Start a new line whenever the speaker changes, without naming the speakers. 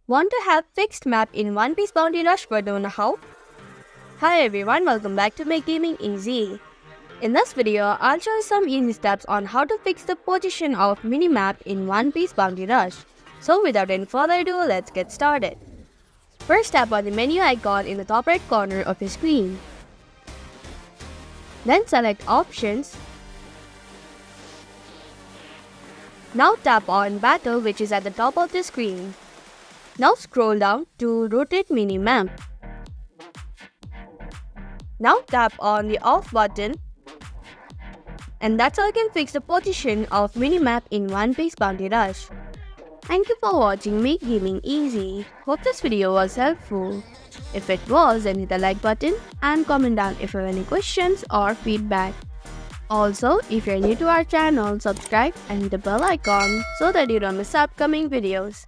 Want to have fixed map in One Piece Bounty Rush but don't know how? Hi everyone, welcome back to Make Gaming Easy. In this video, I'll show you some easy steps on how to fix the position of minimap in One Piece Bounty Rush. So without any further ado, let's get started. First, tap on the menu icon in the top right corner of your screen. Then select Options. Now tap on Battle, which is at the top of the screen. Now scroll down to Rotate Minimap. Now tap on the Off button. And that's how you can fix the position of minimap in One Piece Bounty Rush. Thank you for watching Make Gaming Easy. Hope this video was helpful. If it was, then hit the like button and comment down if you have any questions or feedback. Also, if you're new to our channel, subscribe and hit the bell icon so that you don't miss upcoming videos.